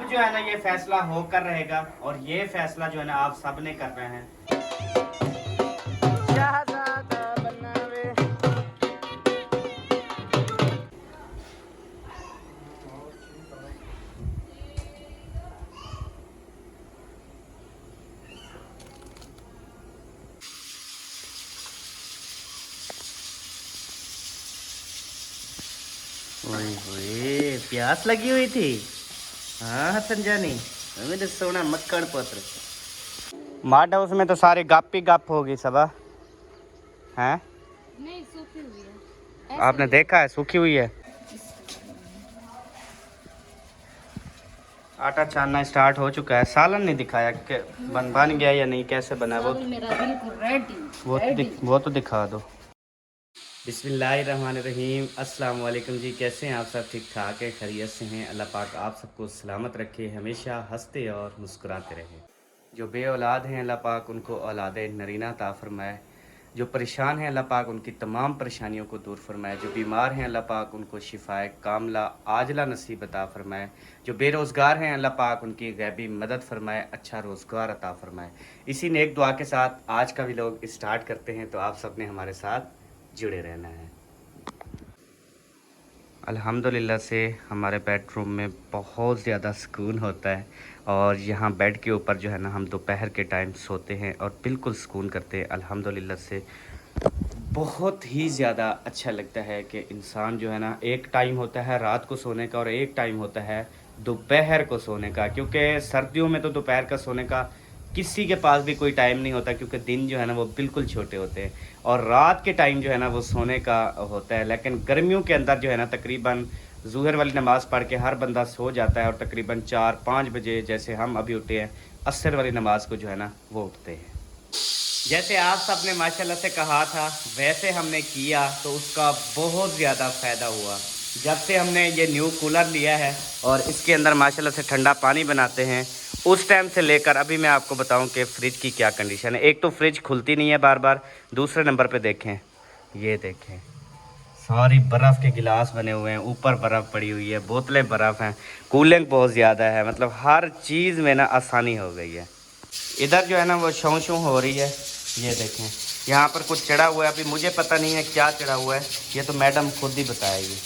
अब जो है ना ये फैसला होकर रहेगा और ये फैसला जो है ना आप सब ने कर रहे हैं। ओए प्यास लगी हुई थी। हाँ संजानी मेरे सोना मक्खन पुत्र। माडा उसमें तो सारे गप ही गप होगी सब हैं। नहीं सूखी हुई है। आपने देखा है सूखी हुई है। आटा छानना स्टार्ट हो चुका है। सालन नहीं दिखाया कि बन गया या नहीं, कैसे बना वो मेरा बिल्कुल रेडी। वो तो दिखा दो। बिस्मिल्लाहिर्रहमानिर्रहीम। अस्सलाम वालेकुम जी, कैसे हैं आप सब? ठीक ठाक है, खैरियत से हैं? अल्लाह पाक आप सबको सलामत रखे, हमेशा हंसते और मुस्कुराते रहें। जो बे औलाद हैं अल्लाह पाक उनको औलाद नरीना अता फरमाए। जो परेशान हैं अल्लाह पाक उनकी तमाम परेशानियों को दूर फरमाए। जो बीमार हैं अल्लाह पाक उनको शिफाए कामला आजला नसीब अता फरमाए। जो बेरोज़गार हैं अल्लाह पाक उनकी गैबी मदद फरमाए, अच्छा रोज़गार अता फरमाए। इसी नेक दुआ के साथ आज का व्लॉग स्टार्ट करते हैं, तो आप सब ने हमारे साथ जुड़े रहना है। अल्हम्दुलिल्लाह से हमारे बेडरूम में बहुत ज़्यादा सुकून होता है और यहाँ बेड के ऊपर जो है ना हम दोपहर के टाइम सोते हैं और बिल्कुल सुकून करते हैं। अल्हम्दुलिल्लाह से बहुत ही ज़्यादा अच्छा लगता है कि इंसान जो है ना, एक टाइम होता है रात को सोने का और एक टाइम होता है दोपहर को सोने का। क्योंकि सर्दियों में तो दोपहर का सोने का किसी के पास भी कोई टाइम नहीं होता, क्योंकि दिन जो है ना वो बिल्कुल छोटे होते हैं और रात के टाइम जो है ना वो सोने का होता है। लेकिन गर्मियों के अंदर जो है ना तकरीबन ज़ुहर वाली नमाज़ पढ़ के हर बंदा सो जाता है और तकरीबन 4-5 बजे जैसे हम अभी उठे हैं असर वाली नमाज़ को जो है ना वो उठते हैं। जैसे आप सब ने माशाल्लाह से कहा था वैसे हमने किया तो उसका बहुत ज़्यादा फ़ायदा हुआ। जब से हमने ये न्यू कूलर लिया है और इसके अंदर माशाल्लाह से ठंडा पानी बनाते हैं, उस टाइम से लेकर अभी मैं आपको बताऊं कि फ़्रिज की क्या कंडीशन है। एक तो फ्रिज खुलती नहीं है बार बार, दूसरे नंबर पे देखें, ये देखें सारी बर्फ़ के गिलास बने हुए हैं, ऊपर बर्फ़ पड़ी हुई है, बोतलें बर्फ़ हैं, कूलिंग बहुत ज़्यादा है, मतलब हर चीज़ में ना आसानी हो गई है। इधर जो है ना वो शौं शौं हो रही है, ये देखें यहाँ पर कुछ चढ़ा हुआ है, अभी मुझे पता नहीं है क्या चढ़ा हुआ है, ये तो मैडम खुद ही बताएगी।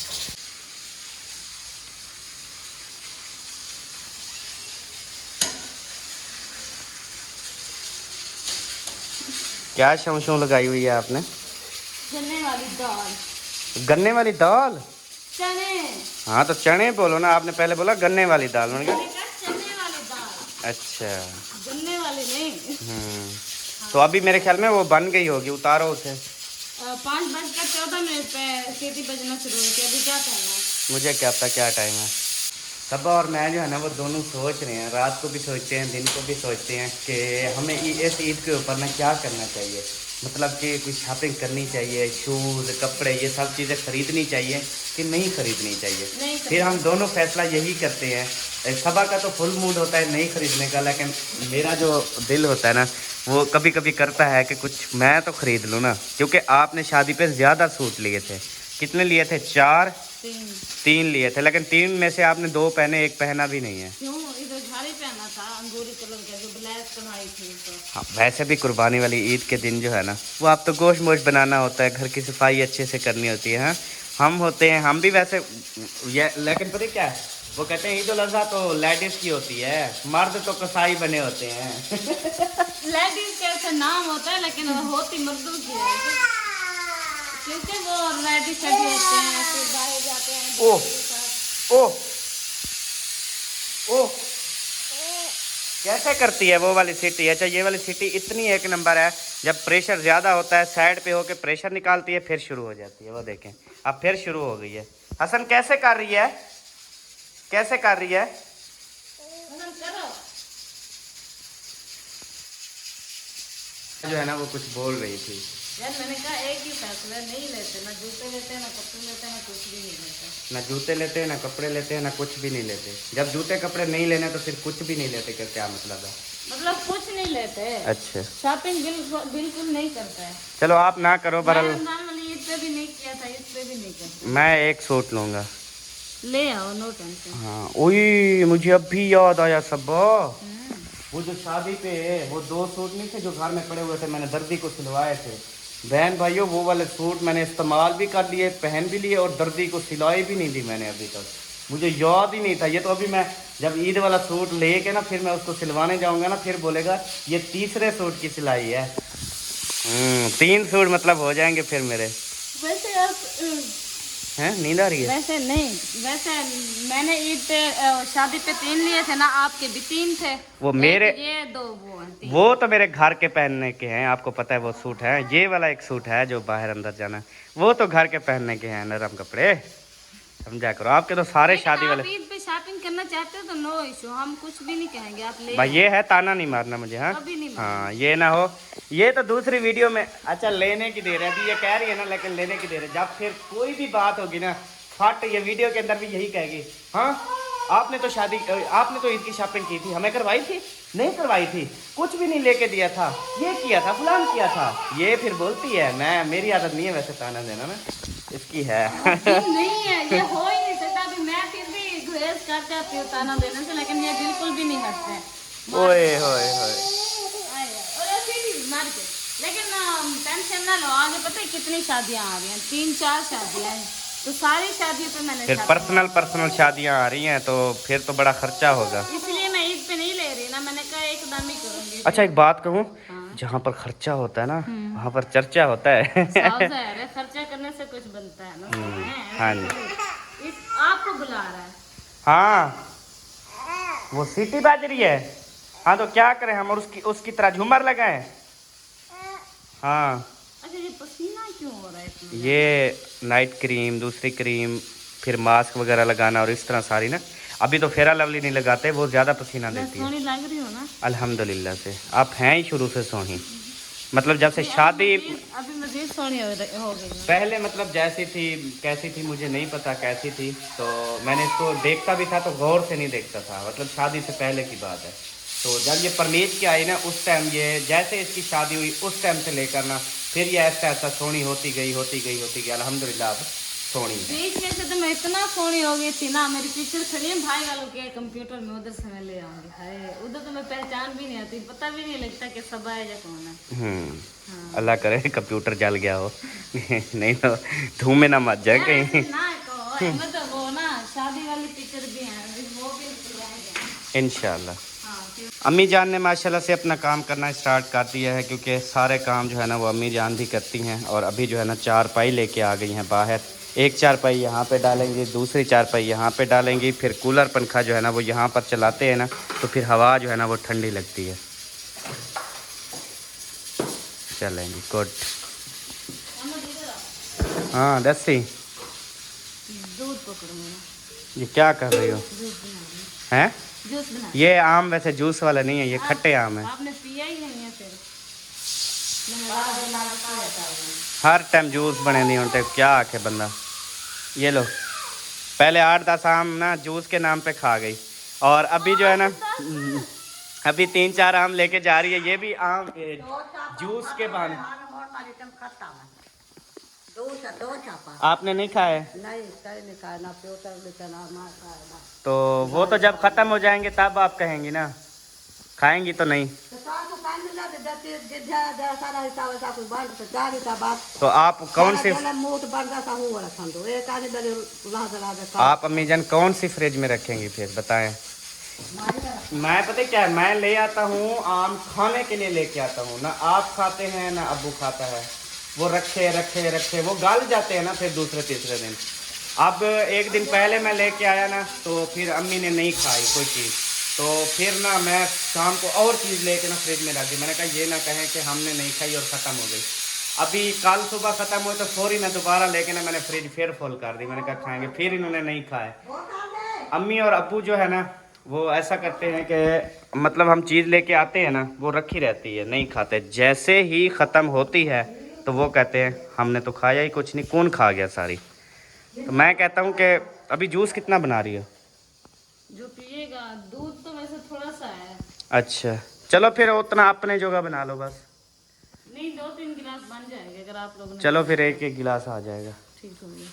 क्या शौं शौं लगाई हुई है आपने? चने वाली दाल। गन्ने वाली दाल? चने। हाँ तो चने बोलो ना, आपने पहले बोला गन्ने वाली दाल। मैंने कहा चने वाली दाल। अच्छा, गन्ने वाली नहीं। तो अभी मेरे ख्याल में वो बन गई होगी, उतारो उसे। 5:14 पे सीटी बजना शुरू होती है। अभी क्या टाइम है? मुझे क्या पता क्या टाइम है। सबा और मैं जो है ना वो दोनों सोच रहे हैं, रात को भी सोचते हैं दिन को भी सोचते हैं कि हमें इस ईद के ऊपर ना क्या करना चाहिए। मतलब कि कुछ शॉपिंग करनी चाहिए, शूज़ कपड़े ये सब चीज़ें ख़रीदनी चाहिए कि नहीं ख़रीदनी चाहिए। फिर हम दोनों फैसला यही करते हैं। सबा का तो फुल मूड होता है नहीं ख़रीदने का, लेकिन मेरा जो दिल होता है ना वो कभी कभी करता है कि कुछ मैं तो ख़रीद लूँ ना। क्योंकि आपने शादी पे ज़्यादा सूट लिए थे, कितने लिए थे? 4 3 लिए थे, लेकिन 3 में से आपने 2 पहने, एक पहना भी नहीं है। क्यों? इधर झाड़ी पहना था अंगूरी कलर का जो ब्लैक कढ़ाई थी तो। हाँ वैसे भी कुर्बानी वाली ईद के दिन जो है ना वो आप तो गोश्त मोश बनाना होता है, घर की सफाई अच्छे से करनी होती है। हाँ हम होते हैं, हम भी वैसे ये, लेकिन पता क्या है वो कहते हैं ईद उल अज़हा तो लेडीज़ की होती है, मर्द तो कसाई बने होते हैं। लेडीज के ऐसे नाम होता है लेकिन वो होती मर्दों की है, क्योंकि वो रेडी शेडी होते हैं फिर बाहर जाते हैं। ओह ओह ओह कैसे करती है वो वाली सीटी? अच्छा ये वाली सीटी इतनी एक नंबर है, जब प्रेशर ज़्यादा होता है साइड पे होके प्रेशर निकालती है फिर शुरू हो जाती है। वो देखें अब फिर शुरू हो गई है। हसन कैसे कर रही है, कैसे कर रही है? जो है ना वो कुछ बोल रही थी यार, मैंने कहा एक ही फैसला, नहीं लेते ना जूते लेते ना कपड़े लेते ना कुछ भी नहीं लेते। ना जूते लेते हैं ना कपड़े लेते हैं ना कुछ भी नहीं लेते। जब जूते कपड़े नहीं लेने तो फिर कुछ भी नहीं लेते, क्या क्या मतलब है? मतलब कुछ नहीं लेते। अच्छा शॉपिंग बिल्कुल नहीं करता है। चलो आप ना करो बरल, रमजान वाली ईद पे भी नहीं किया था, इस पे भी नहीं करता। मैं एक सूट लूँगा। ले आओ, नो टेंशन। हाँ ओए मुझे अब भी याद आया सब। वो जो शादी पे वो 2 सूट नहीं थे जो घर में पड़े हुए थे, मैंने दर्जी को सिलवाए थे बहन भाइयों। वो वाले सूट मैंने इस्तेमाल भी कर लिए, पहन भी लिए, और दर्जी को सिलाई भी नहीं दी मैंने अभी तक। मुझे याद ही नहीं था। ये तो अभी मैं जब ईद वाला सूट लेके ना फिर मैं उसको सिलवाने जाऊंगा ना, फिर बोलेगा ये तीसरे सूट की सिलाई है। 3 सूट मतलब हो जाएंगे फिर मेरे। वैसे आप हैं नींद आ रही है? वैसे नहीं, वैसे मैंने ईद पे शादी पे 3 लिए थे ना, आपके भी 3 थे। वो मेरे ये 2 वो हैं, 3। वो तो मेरे घर के पहनने के हैं, आपको पता है वो सूट है। ये वाला एक सूट है जो बाहर अंदर जाना है, वो तो घर के पहनने के हैं, नरम कपड़े, समझा करो। आपके तो सारे शादी वाले। आप ईद पे शॉपिंग करना चाहते हो तो नो इशू, हम कुछ भी नहीं कहेंगे, आप ले भाई ये है, ताना नहीं मारना मुझे। हाँ कभी नहीं हाँ ये ना हो। ये तो दूसरी वीडियो में अच्छा लेने की दे रहे हैं, अभी ये कह रही है ना, लेकिन लेने की दे रहे हैं। जब फिर कोई भी बात होगी ना फट, ये वीडियो के अंदर भी यही कहेगी, हाँ आपने तो ईद की शॉपिंग की थी, हमें करवाई थी? नहीं करवाई थी, कुछ भी नहीं लेके दिया था, ये किया था, फलान किया था। ये फिर बोलती है। मेरी आदत नहीं है वैसे ताना देना ना, इसकी है। नहीं है, ये हो ही नहीं सकता। अभी मैं फिर भी गुरेज कर जाती हूँ ताना देने से, लेकिन ये बिल्कुल भी नहीं हटते। ओए होए होए। और ऐसे ही मार के। लेकिन टेंशन ना लो, आगे पता है कितनी शादियां आ रही हैं, 3-4 शादियां हैं, तो सारी शादियों पे मैंने फिर पर्सनल शादियां आ रही हैं तो फिर तो बड़ा खर्चा होगा, इसलिए मैं ईद पे नहीं ले रही ना, मैंने कहा एकदम ही करूंगी। अच्छा एक बात कहूँ, हाँ। जहाँ पर खर्चा होता है ना वहाँ पर चर्चा होता है। खर्चा करने से कुछ बनता है ना। हाँ आपको बुला रहा है। हाँ वो सीटी बाज रही है। हाँ तो क्या करें हम, और उसकी तरह झूमर लगाएं? हाँ अच्छा ये पसीना क्यों हो रहा है इतना? ये नाइट क्रीम, दूसरी क्रीम, फिर मास्क वगैरह लगाना, और इस तरह सारी ना। अभी तो फेरा लवली नहीं लगाते, वो ज़्यादा पसीना देती है। सोनी लग रही हो ना? अल्हम्दुलिल्लाह से आप हैं ही शुरू से सोनी, मतलब जब से शादी। अभी मजीद सोनी हो गई है। पहले मतलब जैसी थी कैसी थी मुझे नहीं पता कैसी थी, तो मैंने इसको देखता भी था तो गौर से नहीं देखता था, मतलब शादी से पहले की बात है। तो जब ये परनीत की आई ना उस टाइम, ये जैसे इसकी शादी हुई उस टाइम से लेकर ना फिर ये ऐसा सोनी होती गई अल्हम्दुलिल्लाह अब सोनी है। बीच में से तो मैं इतना सोनी हो गई थी ना, मेरी पिक्चर खड़ी है भाई वालों के कंप्यूटर में, उधर से मैं ले आऊंगी। हाय उधर तो मैं पहचान भी नहीं आती, पता भी नहीं लगता कि सबा है या कौन है। हाँ। अल्लाह करे कंप्यूटर जल गया हो। नहीं तो धूम में ना मच जाए कहीं। ना कहो, मतलब वो ना शादी वाली पिक्चर भी है, वो भी इंशाल्लाह। अम्मी जान ने माशाल्लाह से अपना काम करना स्टार्ट कर दिया है, क्योंकि सारे काम जो है ना वो अम्मी जान भी करती हैं। और अभी जो है ना 4 पाई लेके आ गई हैं बाहर। एक 4 पाई यहाँ पे डालेंगी, दूसरी 4 पाई यहाँ पे डालेंगी, फिर कूलर पंखा जो है ना वो यहाँ पर चलाते हैं ना, तो फिर हवा जो है ना वो ठंडी लगती है। चलेंगी गुड। हाँ दसी दूध पकड़ूंगा। ये क्या कर रही हो? हैं जूस बना। ये आम वैसे जूस वाला नहीं है, ये खट्टे आम है। आपने पिया ही नहीं है फिर? हर टाइम जूस बने नहीं होते, क्या आखे बंदा। ये लो पहले 8-10 आम ना जूस के नाम पे खा गई, और अभी जो है ना अभी 3-4 आम लेके जा रही है। ये भी आम जूस के बहाने। आपने नहीं खाए? तो वो तो जब खत्म हो जाएंगे तब आप कहेंगी ना, खाएंगी तो नहीं। तो आप कौन सी, आप अम्मी जान कौन सी फ्रिज में रखेंगी फिर बताएं? मैं पता क्या है, मैं ले आता हूँ आम खाने के लिए लेके आता हूँ ना, आप खाते हैं ना अब्बू खाता है, वो रखे वो गल जाते हैं ना फिर दूसरे तीसरे दिन। अब एक दिन पहले मैं लेके आया ना, तो फिर अम्मी ने नहीं खाई कोई चीज़, तो फिर ना मैं शाम को और चीज़ लेके ना फ्रिज में रख दी। मैंने कहा ये ना कहें कि हमने नहीं खाई और ख़त्म हो गई। अभी कल सुबह ख़त्म हुई तो फौरी मैं दोबारा लेके ना मैंने फ्रिज फिर फुल कर दी। मैंने कहा खाएंगे, फिर इन्होंने नहीं खाए। अम्मी और अब्बू जो है ना वो ऐसा करते हैं कि मतलब हम चीज़ लेके आते हैं ना वो रखी रहती है, नहीं खाते। जैसे ही ख़त्म होती है तो वो कहते हैं हमने तो खाया ही कुछ नहीं, कौन खा गया सारी। तो मैं कहता हूँ कि अभी जूस कितना बना रही हो? जो पिएगा दूध तो वैसे थोड़ा सा है। अच्छा चलो फिर उतना अपने जोगा बना लो बस। नहीं 2-3 गिलास बन जाएंगे अगर आप लोग। चलो फिर एक गिलास आ जाएगा। ठीक हो गया।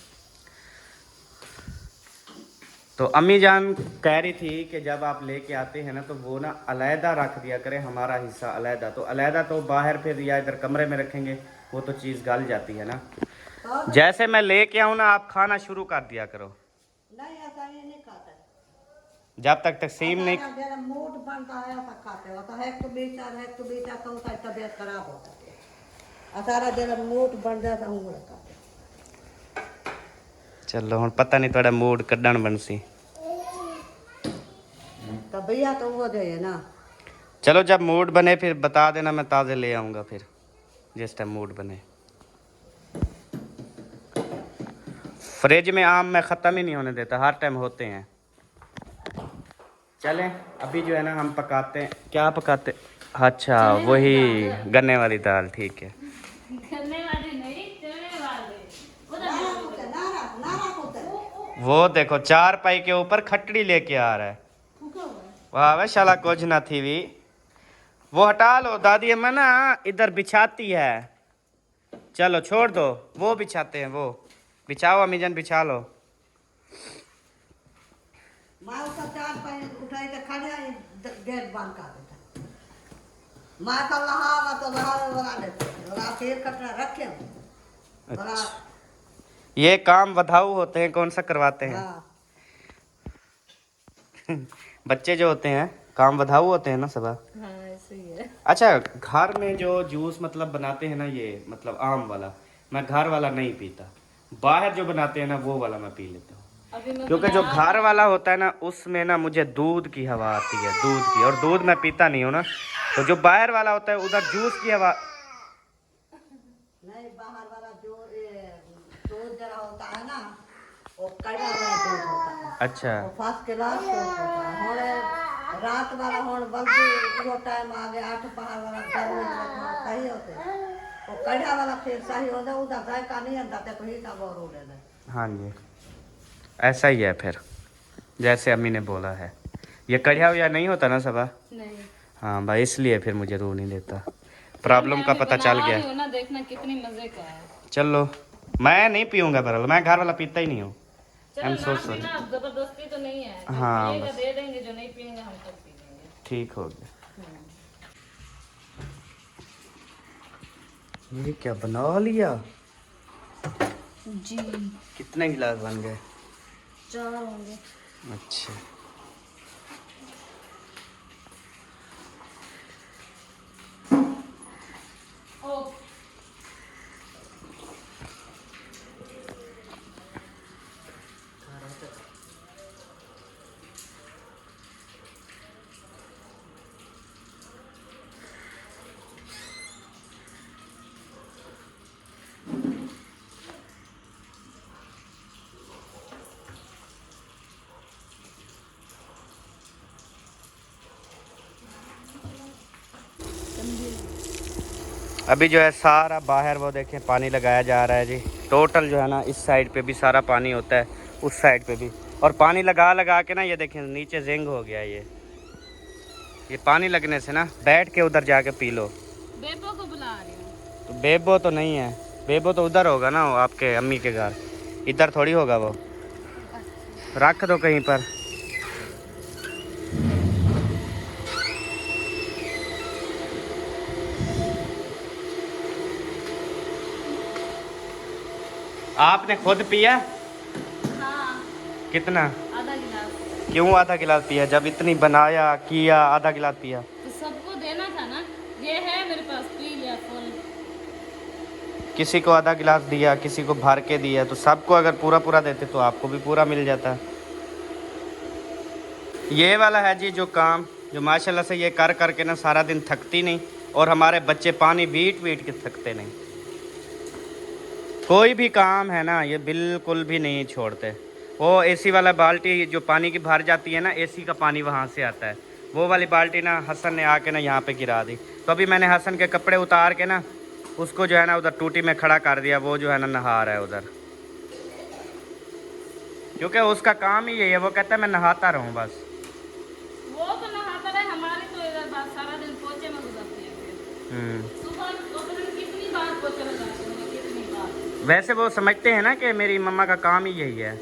तो अम्मी जान कह रही थी कि जब आप लेके आते हैं ना तो वो ना अलहदा रख दिया करें, हमारा हिस्सा अलहदा। तो अलहदा तो बाहर फिर या इधर कमरे में रखेंगे, वो तो चीज़ गल जाती है ना। जैसे मैं लेके आऊँ ना आप खाना शुरू कर दिया करो। नहीं ऐसा ये नहीं खाता। जब तक तकसीम नहीं जरा मूड बनता है ऐसा खाते हो तो है तो बेचा तो उसका तबीयत खराब होता है। सारा जरा मूड बन जाता हूँ खाते। चलो हुण पता नहीं थोड़ा मूड कड्डण बनसी। तो भैया तो वो दे ना। चलो जब मूड बने फिर बता देना, मैं ताज़े ले आऊँगा फिर जिस टाइम मूड बने। फ्रिज में आम मैं ख़त्म ही नहीं होने देता, हर टाइम होते हैं। चलें अभी जो है ना हम पकाते हैं। क्या पकाते? अच्छा वही गन्ने वाली दाल, ठीक है। गन्ने वाली नहीं, चने वाले। वो देखो चार पाई के ऊपर खटड़ी लेके आ रहा है। वाह वे शाला कुछ ना थी भी। वो हटा लो दादी अम्मा ना इधर बिछाती है। चलो छोड़ दो, वो बिछाते हैं, वो बिछाओ अमीजन, बिछा लो। माँ उसका चार पाई उठाई के खड़े गेट बंद कर देता। माँ का लहावा तो बना देता और आप एक कटरा रखे अच्छा। ये काम वधाऊ होते हैं, कौन सा करवाते हैं? हाँ। बच्चे जो होते हैं काम वधाऊ होते हैं ना सब। हाँ ऐसे ही है। अच्छा घर में जो जूस मतलब बनाते हैं ना, ये मतलब आम वाला, मैं घर वाला नहीं पीता। बाहर जो बनाते हैं ना वो वाला मैं पी लेता हूँ। अभी मैं क्योंकि जो घर वाला होता है ना उसमें ना मुझे दूध की हवा आती है, दूध की, और दूध मैं पीता नहीं हूँ ना। तो जो बाहर वाला होता है उधर जूस की हवा। नहीं बाहर वाला जो दूध जरा होता है ना वो कड़ा वाला दूध होता है। अच्छा वो फर्स्ट क्लास दूध होता है। होने रात वाला होने बल्कि वो टाइम आ गया 8 पहाड़ वाला गर्मी में सही होते वो कड़ा वाला फिर सही होता उधर जायका नहीं आता तो ही का बोर उड़े दे। हाँ जी ऐसा ही है फिर, जैसे अम्मी ने बोला है। ये कढ़िया हुआ नहीं होता ना सबा। नहीं। हाँ भाई इसलिए फिर मुझे रू नहीं देता, प्रॉब्लम का पता चल गया। ना देखना कितनी मजे का है। चलो मैं नहीं पीऊंगा बरल, मैं घर वाला पीता ही नहीं हूँ। चलो ना पीना, अब जबरदस्ती तो नहीं है। जो हाँ, पिएगा दे देंगे, जो नहीं पिएंगे हम तक पी लेंगे। ठीक हो गया। ये क्या बना लिया जी। कितने गिलास बन गए? 4 होंगे। अच्छा ओ अभी जो है सारा बाहर वो देखें पानी लगाया जा रहा है जी। टोटल जो है ना इस साइड पे भी सारा पानी होता है, उस साइड पे भी। और पानी लगा लगा के ना ये देखें नीचे जिंग हो गया। ये पानी लगने से ना बैठ के उधर जाके पी लो। बेबो को बुला रही हूँ। तो बेबो तो नहीं है, बेबो तो उधर होगा ना, वो आपके अम्मी के घर, इधर थोड़ी होगा वो। रख दो कहीं पर। आपने खुद पिया? हाँ कितना? आधा गिलास। क्यों आधा गिलास पिया? जब इतनी बनाया किया आधा गिलास पिया? तो सबको देना था ना, ये है मेरे पास, पी लिया फुल। किसी को आधा गिलास दिया, किसी को भर के दिया, तो सबको अगर पूरा पूरा देते तो आपको भी पूरा मिल जाता। ये वाला है जी जो काम, जो माशाल्लाह से ये कर करके ना सारा दिन थकती नहीं, और हमारे बच्चे पानी बीट बीट के थकते नहीं। कोई भी काम है ना ये बिल्कुल भी नहीं छोड़ते। वो एसी वाला बाल्टी जो पानी की भर जाती है ना, एसी का पानी वहाँ से आता है, वो वाली बाल्टी ना हसन ने आके ना यहाँ पे गिरा दी। तो अभी मैंने हसन के कपड़े उतार के ना उसको जो है ना उधर टूटी में खड़ा कर दिया। वो जो है ना नहा रहा है उधर, क्योंकि उसका काम ही यही है, वो कहता है मैं नहाता रहूँ बस। वो तो नहाता रहे, हमारी तो इधर बात सारा दिन पोछे में गुजरती है। सुबह दोपहर कितनी बार पोछे में जाती हूँ, कितनी बार। वैसे वो समझते हैं ना कि मेरी मम्मा का काम ही यही है।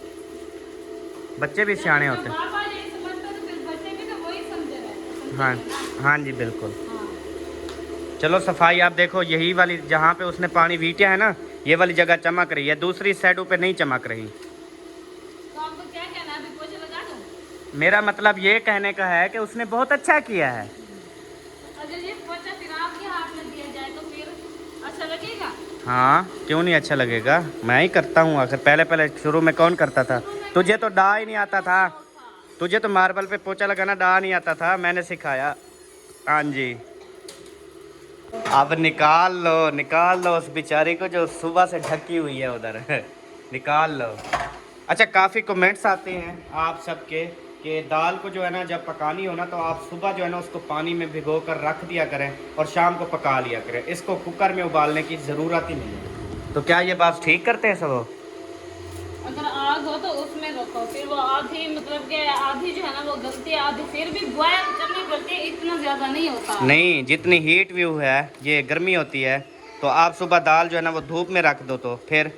बच्चे भी सियाने होते हैं। बाबा यही समझते तो फिर बच्चे भी तो वही समझ रहे हैं। हाँ हाँ जी बिल्कुल। हाँ। चलो सफाई आप देखो, यही वाली जहाँ पे उसने पानी वीटिया है ना, ये वाली जगह चमक रही है, दूसरी साइडों पे नहीं चमक रही। तो आपको क्या कहना है, अभी पोछा लगा दूं? मेरा मतलब ये कहने का है कि उसने बहुत अच्छा किया है। अगर ये पोछा फिर आपके हाथ में दिया जाए तो फिर अच्छा लगेगा? हाँ क्यों नहीं अच्छा लगेगा, मैं ही करता हूँ आखिर। पहले पहले शुरू में कौन करता था? तुझे तो डा ही नहीं आता था, तुझे तो मार्बल पे पोछा लगाना डा नहीं आता था, मैंने सिखाया। हाँ जी। अब निकाल लो उस बेचारी को जो सुबह से ढकी हुई है उधर निकाल लो। अच्छा काफ़ी कमेंट्स आते हैं आप सबके कि दाल को जो है ना जब पकानी हो ना तो आप सुबह जो है ना उसको पानी में भिगो कर रख दिया करें और शाम को पका लिया करें, इसको कुकर में उबालने की ज़रूरत ही नहीं है। तो क्या ये बात ठीक करते हैं सब? अगर आग हो तो उसमें रखो, फिर वो आधी मतलब कि आधी जो है ना वो गलती है, आधी फिर भी बॉयल करनी पड़ती है, इतना ज्यादा नहीं होता। नहीं, जितनी हीट व्यू है, ये गर्मी होती है, तो आप सुबह दाल जो है ना वो धूप में रख दो तो फिर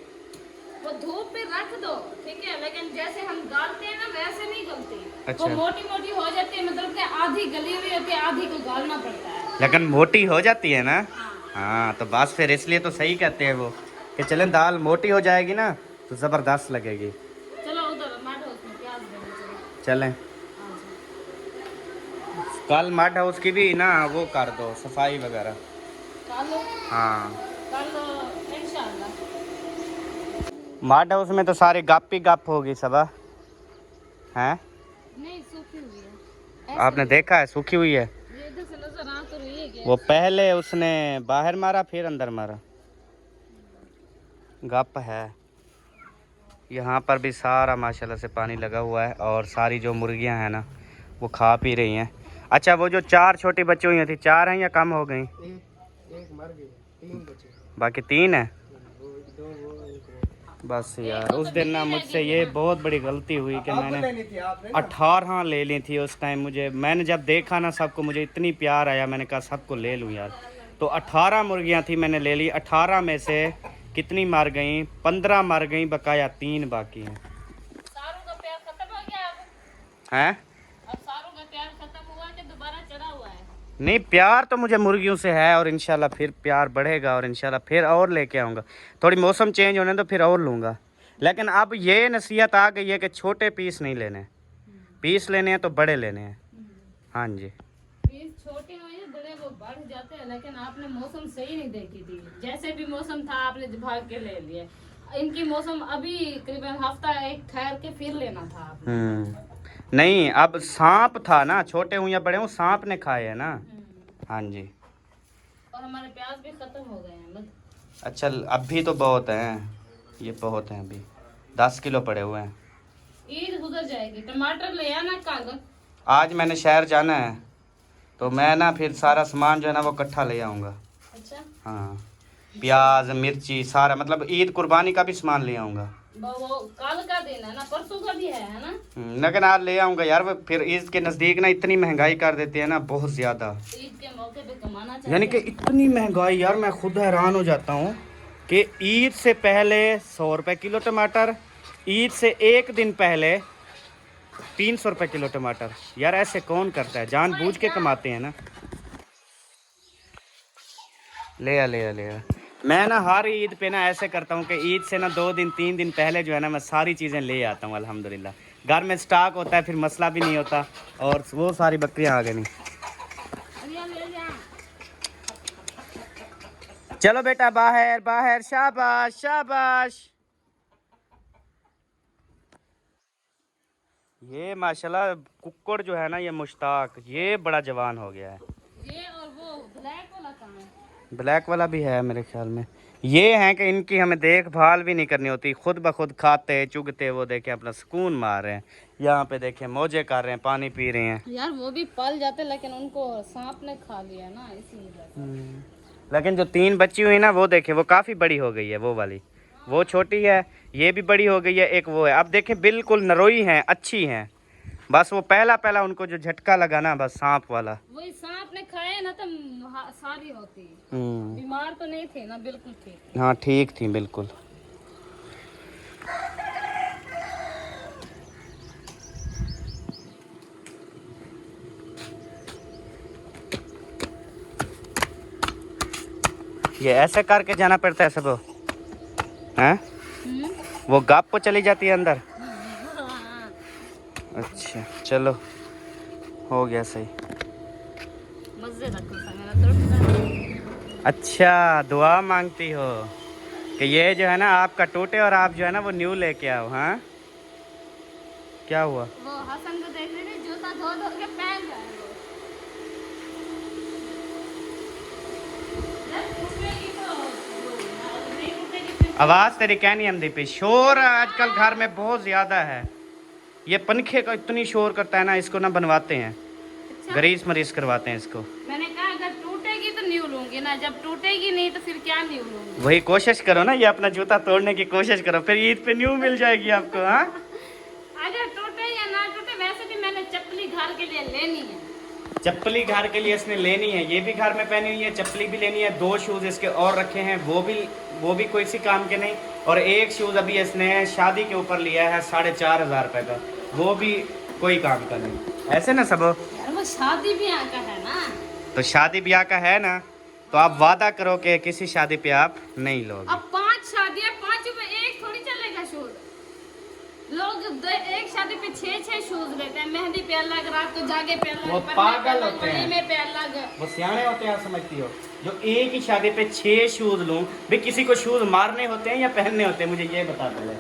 वो धूप पे रख दो, ठीक है, लेकिन जैसे हम गालते हैं ना वैसे नहीं गलती। अच्छा। वो मोटी मोटी हो जाती है, मतलब कि आधी गली हुई होती है, आधी को गालना पड़ता है। लेकिन मोटी हो जाती है ना। हाँ। हाँ तो बस फिर इसलिए तो सही कहते हैं वो कि चलें दाल मोटी हो जाएगी ना तो ज़बरदस्त लगेगी। चलो उधर मड हाउस में प्याज देना चाहिए। चलें हाँ जी। कल मड हाउस की भी ना वो कर दो सफाई वगैरह। कर लो, हाँ कर लो इंशाल्लाह। मड हाउस में तो सारी गप ही गप होगी सब हैं। नहीं सूखी हुई है, आपने देखा है सूखी हुई है? ये इधर से नजर आ तो रही है कि वो पहले उसने बाहर मारा फिर अंदर मारा, गप है। यहाँ पर भी सारा माशाल्लाह से पानी लगा हुआ है और सारी जो मुर्गियाँ हैं ना वो खा पी रही हैं। अच्छा वो जो 4 छोटी बच्ची हुई थी, 4 हैं या कम हो गई? एक मर गई, 3 बचे। बाकी 3 है। वो दो वो एक वो। बस यार उस दिन ना मुझसे ये बहुत बड़ी गलती हुई कि मैंने लेनी थी आपने। 18 ले ली थी उस टाइम। मैंने जब देखा ना सबको, मुझे इतनी प्यार आया, मैंने कहा सबको ले लूँ यार। तो 18 मुर्गियाँ थी, मैंने ले ली। 18 में से कितनी मर गई? 15 मर गई, बकाया 3 बाकी हैं। सारू का प्यार खत्म हो गया अब? हैं? अब सारू का प्यार खत्म हुआ कि दोबारा चढ़ा हुआ है? नहीं प्यार तो मुझे मुर्गियों से है और इंशाल्लाह फिर प्यार बढ़ेगा और इंशाल्लाह फिर और लेके आऊँगा। थोड़ी मौसम चेंज होने तो फिर और लूँगा। लेकिन अब ये नसीहत आ गई है कि छोटे पीस नहीं लेने, पीस लेने हैं तो बड़े लेने हैं। हाँ जी। पीस छोटे हो या बड़े वो बढ़ जाते हैं, लेकिन आपने मौसम सही नहीं देखी थी। जैसे भी मौसम था आपने भाग के ले लिए। इनकी मौसम अभी करीबन हफ्ता एक ठहर के फिर लेना था आपने। नहीं अब सांप था ना, छोटे हूँ या बड़े हूँ, सांप ने खाए है ना। हाँ जी। और हमारे प्याज भी खत्म हो गए हैं। अच्छा अभी तो बहुत हैं, ये बहुत हैं, अभी 10 किलो पड़े हुए हैं। ईद गुजर जाएगी, टमाटर ले आना कल। आज मैंने शहर जाना है तो मैं ना फिर सारा सामान जो है ना वो इकट्ठा ले आऊँगा। अच्छा। हाँ प्याज मिर्ची सारा, मतलब ईद कुर्बानी का भी सामान ले आऊँगा। वो कल का दिन है ना, परसों का भी है ना? लेकिन आज ले आऊँगा यार, वो फिर ईद के नज़दीक ना इतनी महंगाई कर देते हैं ना बहुत ज़्यादा। ईद के मौके पे कमाना चाहिए। यानी कि इतनी महंगाई यार, मैं खुद हैरान हो जाता हूँ कि ईद से पहले 100 रुपये किलो टमाटर, ईद से एक दिन पहले 300 रुपये किलो टमाटर। यार ऐसे कौन करता है? जानबूझ के कमाते हैं ना। ले आ। मैं ना हर ईद पे ना ऐसे करता हूँ कि ईद से ना 2 दिन 3 दिन पहले जो है ना मैं सारी चीज़ें ले आता हूँ। अल्हम्दुलिल्लाह घर में स्टॉक होता है, फिर मसला भी नहीं होता। और वो सारी बकरियाँ आ गई नहीं। चलो बेटा बाहर बाहर, शाबाश शाबाश। ये माशाल्लाह कुक्कड़ जो है ना, ये मुश्ताक, ये बड़ा जवान हो गया है। ये और वो ब्लैक वाला कहाँ है? ब्लैक वाला भी है मेरे ख्याल में। ये हैं कि इनकी हमें देखभाल भी नहीं करनी होती, खुद ब खुद खाते चुगते वो देखें अपना सुकून मार रहे हैं। यहाँ पे देखें मौजे कर रहे हैं, पानी पी रहे हैं। यार वो भी पल जाते, लेकिन उनको सांप ने खा लिया ना, इसलिए। लेकिन जो 3 बच्ची हुई ना वो देखे, वो काफ़ी बड़ी हो गई है। वो वाली वो छोटी है, ये भी बड़ी हो गई है, एक वो है। अब देखें बिल्कुल नरोई हैं, अच्छी हैं। बस वो पहला उनको जो झटका लगा ना, बस सांप वाला, वही सांप ने खाए ना तो सारी होती। बीमार तो नहीं थे ना, बिल्कुल ठीक। हाँ ठीक थी बिल्कुल। ये ऐसे करके जाना पड़ता है सब, हैं? वो गाप को चली जाती है अंदर। अच्छा चलो, हो गया सही। मजे रखो सा मेरा टूट। अच्छा, दुआ मांगती हो कि ये जो है ना आपका टूटे और आप जो है ना वो न्यू लेके आओ। हाँ, क्या हुआ? वो हसन को देख रहे थे, जूता धो धो के पहन रहा है वो। जब टूटेगी तो नहीं टूटेगी फिर। आवाज तेरी क्या नहीं आती पे, शोर आजकल घर में बहुत ज्यादा है। ये पंखे का इतनी शोर करता है ना, इसको ना बनवाते हैं, अच्छा, गरीस मरीज करवाते हैं इसको। मैंने कहा अगर टूटेगी तो न्यू लूंगी ना, जब टूटेगी नहीं तो फिर क्या न्यू लूंगी। वही कोशिश करो ना, ये अपना जूता तोड़ने की कोशिश करो, फिर ईद पे न्यू मिल जाएगी आपको। हाँ, अगर टूटे या ना टूटे, वैसे भी मैंने चप्पली घर के लिए लेनी है। चप्पली घर के लिए इसने लेनी है, ये भी घर में पहनी हुई है, चप्पली भी लेनी है। 2 शूज इसके और रखे हैं, वो भी कोई सी काम के नहीं। और एक शूज अभी इसने शादी के ऊपर लिया है 4,500 रुपए का, वो भी कोई काम का नहीं। ऐसे ना सब, यार वो शादी ब्याह का है ना। तो शादी ब्याह का है ना, तो आप वादा करो कि किसी शादी पे आप नहीं लोगे। अब 5 शादियां, 5 में एक थोड़ी चलेगा शूज। लोग एक शादी पे 6 शूज लेते हैं, मेहंदी पे अलग, रात को जागे पे अलग, वो पन्ने पे पागल अलग, होते हैं। वलीमे पे अलग। वो सियाने होते हैं, आप समझती हो? जो एक ही शादी पे 6 शूज लूं, भाई किसी को शूज मारने होते हैं या पहनने होते हैं, मुझे ये बता दो। मैं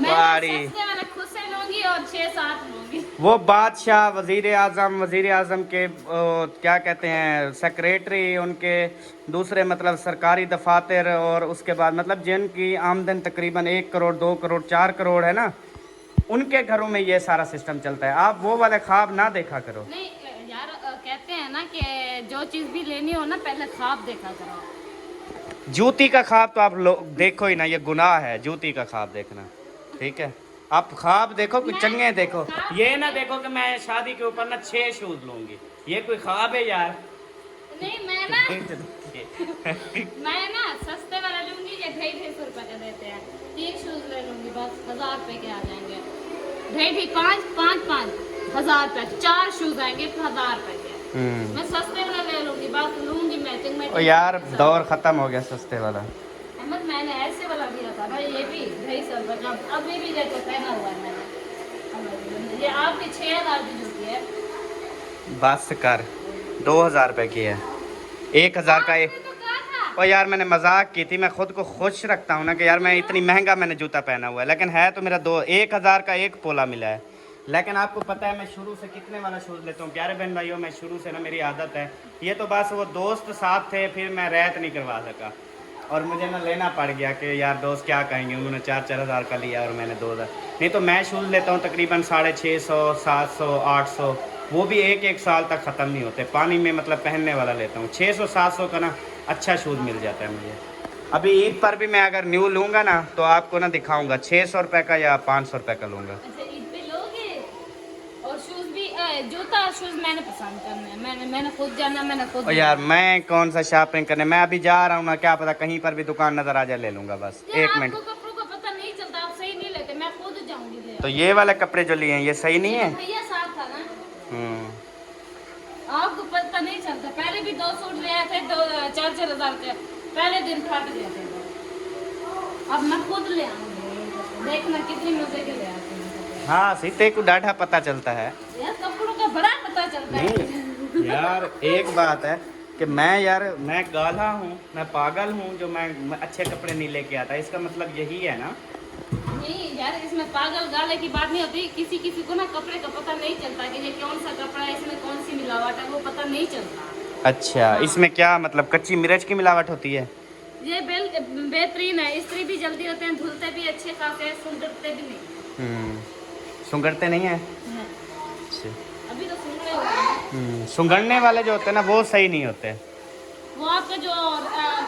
वारी। सस्ते वाले खुद से लूंगी और 6-7 लूंगी। वो बादशाह, वजीर आजम के क्या कहते हैं, सेक्रेटरी, उनके दूसरे मतलब सरकारी दफातर, और उसके बाद मतलब जिनकी आमदन तकरीबन 1 करोड़ 2 करोड़ 4 करोड़ है ना, उनके घरों में ये सारा सिस्टम चलता है। आप वो वाले ख्वाब ना देखा करो। नहीं यार, कहते हैं ना कि जो चीज भी लेनी हो ना, पहले ख्वाब देखा करो। जूती का ख्वाब तो आप लोग देखो ही ना, ये गुनाह है जूती का ख्वाब देखना, ठीक है? आप ख्वाब देखो, कुछ चंगे देखो, ये ना देखो कि मैं शादी के ऊपर ना 6 शूज लूंगी, ये कोई ख्वाब है यार? नहीं मैं ना सस्ते वाला लूंगी, ये 250 रुपए का देते हैं। 3 शूज ले लूंगी बस, 1000 रुपए के आ जाएंगे। 5,000 रुपए, 4 शूज आएंगे 1000 रुपए के। मैं सस्ते वाला ले लूंगी बस, लूंगी मैचिंग में। ओ यार, दौर खत्म हो गया सस्ते वाला। अहमद, मैंने ऐसे वाला लिया था ना, ये भी 250 रुपए का, अभी भी देखो पहना हुआ है मैंने। ये आपकी 6,000 की जूती है। बस कर, 2,000 रुपए की है, 1,000 का एक। आपने तो कहा था। और यार मैंने मजाक की थी, मैं खुद को खुश रखता हूँ ना कि यार मैं इतनी महंगा मैंने जूता पहना हुआ है, लेकिन है तो मेरा 1,000 का एक पोला मिला है। लेकिन आपको पता है मैं शुरू से कितने वाला शूज़ लेता हूँ। प्यारे बहन भाइयों, मैं शुरू से ना, मेरी आदत है, ये तो बस वो दोस्त साथ थे, फिर मैं रैत नहीं करवा सका और मुझे ना लेना पड़ गया कि यार दोस्त क्या कहेंगे, उन्होंने 4-4 हज़ार का लिया और मैंने 2,000। नहीं तो मैं शूज़ लेता हूँ तकरीबन 650, 700, 800, वो भी एक साल तक ख़त्म नहीं होते। पानी में मतलब पहनने वाला लेता हूँ, 600-700 का ना अच्छा शूज़ मिल जाता है मुझे। अभी ईद पर भी मैं अगर न्यू लूँगा ना तो आपको ना दिखाऊँगा, 600 रुपये का या 500 रुपये का लूँगा। अच्छा, ईद पे लोगे? और शूज भी, जूता शूज मैंने पसंद करना है, मैंने खुद जाना, मैंने खुद। और यार मैं कौन सा शॉपिंग करने, मैं अभी जा रहा हूँ ना, क्या पता कहीं पर भी दुकान नज़र आ जाए, ले लूँगा बस। यार, 1 मिनट। आपको कपड़ों का पता नहीं चलता, आप सही नहीं लेते, मैं खुद जाऊंगी ले। तो ये वाले कपड़े जो लिए हैं ये सही नहीं है? भैया साथ था ना, हम्म। आपको पता नहीं चलता। पहले भी 2 सूट ले आए थे, 4-4 हज़ार के, पहले दिन फट गए थे। अब मैं खुद ले आऊंगी, देखना कितनी मजे के ले आती हूँ। हाँ, सीते को डाढ़ा पता चलता है। यार कपड़ों का बड़ा पता चलता है। नहीं यार, एक बात है कि मैं गाला हूँ, मैं पागल हूँ जो मैं अच्छे कपड़े नहीं लेके आता, इसका मतलब यही है ना? नहीं यार, इसमें पागल गाले की बात नहीं होती। किसी किसी को ना कपड़े का पता नहीं चलता कि ये कौन सा कपड़ा है, इसमें कौन सी मिलावट है, वो पता नहीं चलता। अच्छा, हाँ। इसमें क्या मतलब कच्ची मिर्च की मिलावट होती है? ये बेहतरीन है, इस्त्री भी जल्दी होते हैं, धुलते भी अच्छे खासे हैं, सुंगड़ते भी नहीं। सुंगड़ते नहीं है? हैं। अच्छा। अभी तो सुंगड़े हुए हैं। सुंगड़ने वाले जो होते हैं ना वो सही नहीं होते। वो आपका जो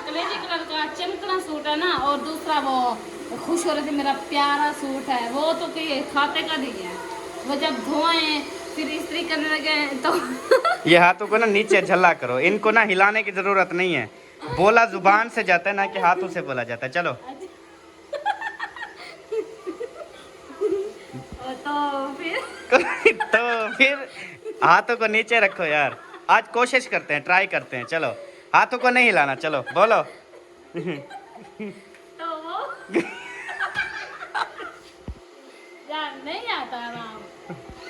कलेजी कलर का चमकना सूट है ना, और दूसरा वो खुश हो रहे थे मेरा प्यारा सूट है, वो तो कोई खाते का नहीं है। वो जब धोए फिर इस्त्री करने लगे तो ये हाथों को ना नीचे झल्ला करो, इनको ना हिलाने की जरूरत नहीं है, बोला जुबान से जाता है ना कि हाथों से बोला जाता है। चलो तो फिर हाथों को नीचे रखो यार, आज कोशिश करते हैं, ट्राई करते हैं। चलो हाथों को नहीं हिलाना, चलो बोलो। तो वो यार नहीं आता आराम।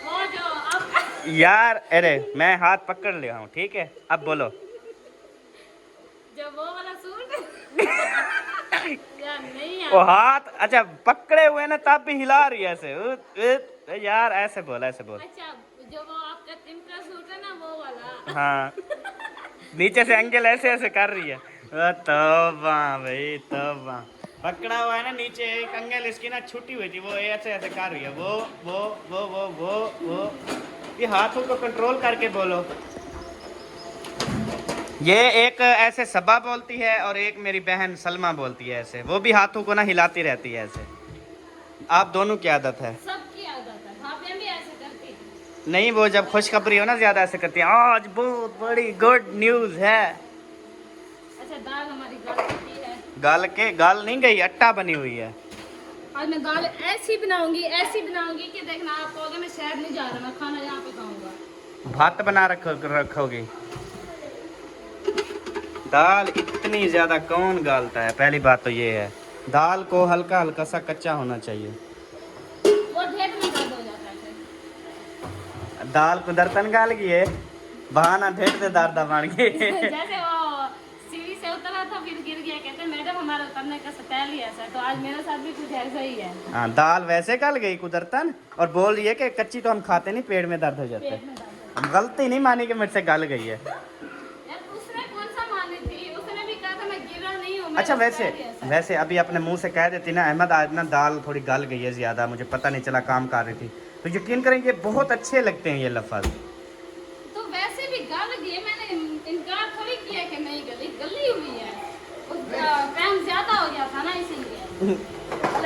वो जो अब यार अरे मैं हाथ पकड़ लिया हूँ, ठीक है अब बोलो। जो वो वाला सूट यार नहीं वो आता। हाथ अच्छा पकड़े हुए ना तब भी हिला रही है ऐसे यार ऐसे बोल ऐसे बोल। अच्छा जो वो आपका तिमका सूट है ना वो वाला। हाँ नीचे से एंगल ऐसे ऐसे कर रही है। तौबा भाई तौबा, पकड़ा हुआ है ना नीचे, एक एंगल इसकी ना छुट्टी हुई थी, वो ऐसे ऐसे कर रही है। वो ये हाथों को कंट्रोल करके बोलो। ये एक ऐसे सबा बोलती है और एक मेरी बहन सलमा बोलती है ऐसे, वो भी हाथों को ना हिलाती रहती है ऐसे। आप दोनों की आदत है? सबकी आदत है, भाभी भी ऐसे करती है। नहीं, वो जब खुशखबरी हो ना ज्यादा ऐसे करती है। आज बहुत बड़ी गुड न्यूज है। अच्छा दाल हमारी गल चुकी है। गाल नहीं गई, अट्टा बनी हुई है। आज मैं दाल ऐसी बनाऊंगी कि देखना आप कहोगे मैं शहर नहीं जा रहा, मैं खाना यहाँ पे खाऊंगा। भात बना रखोगी। दाल इतनी ज्यादा कौन गालता है? पहली बात तो ये है, दाल को हल्का हल्का सा कच्चा होना चाहिए। वो ढेर में दर्द हो जाता है फिर। दाल को दर्तन गाल गई, बहाना ढेर से दारदा बन गई। जैसे वो सीढ़ी से उतरा था फिर गिर गया, कहते मैडम हमारा उतरने का स्टाइल ही ऐसा है। तो आज मेरे साथ भी कुछ ऐसा ही है। हाँ दाल वैसे गल गई कुदरतन, और बोल रही है कि कच्ची तो हम खाते नहीं, पेट में दर्द हो जाता पेट है। में दर्द। गलती नहीं मानी कि मेरे से गल गई है। यार उसने कौन सा मानी थी, उसने भी कहा था मैं गिरा नहीं हूँ। अच्छा वैसे अभी अपने मुंह से कह देती ना अहमद आज ना दाल थोड़ी गल गई है ज्यादा, मुझे पता नहीं चला काम कर रही थी, तो यकीन करेंगे बहुत अच्छे लगते हैं ये लफ्ज। तो वैसे भी गल गई, मैंने इनकार थोड़ी किया कि नहीं गली हुई है। टाइम ज्यादा हो गया था ना इसीलिए।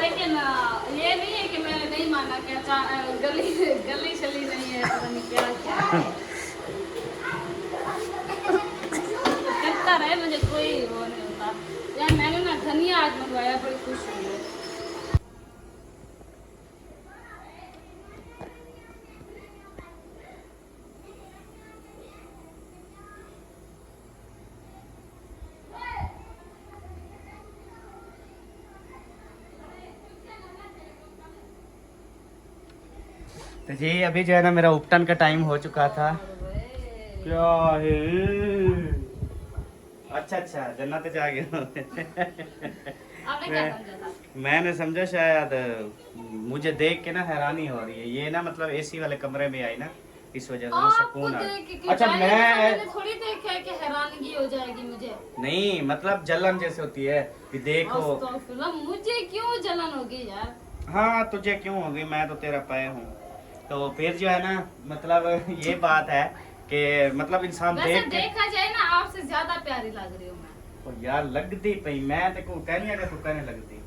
लेकिन ये नहीं है कि मैंने नहीं माना कि अच्छा गली शली नहीं है, पता नहीं क्या है। करता रहे, मुझे कोई वो नहीं होता। यार मैंने ना धनिया आज मंगवाया, बड़ी खुश हुई है। तो जी अभी जो है ना मेरा उपटन का टाइम हो चुका था। क्या है? अच्छा जन्नत जा गया। आपने क्या समझा था? मैंने समझा शायद मुझे देख के ना हैरानी हो रही है, ये ना मतलब एसी वाले कमरे में आई ना, इस वजह से ना आपको सुकून आ देख के अच्छा मैंने थोड़ी देखा है कि हैरानगी हो जाएगी मुझे। नहीं मतलब जलन जैसे होती है कि देखो। अस्तगफिरुल्लाह, मुझे क्यों जलन होगी यार? हाँ तुझे क्यों होगी, मैं तो तेरा पाए हूँ। तो फिर जो है ना मतलब ये बात है कि मतलब इंसान वैसे देख के देखा जाए ना आपसे ज्यादा प्यारी लग रही हूँ मैं। ओ यार लगती पई, मैं ते को कहनी है तू कहने लगती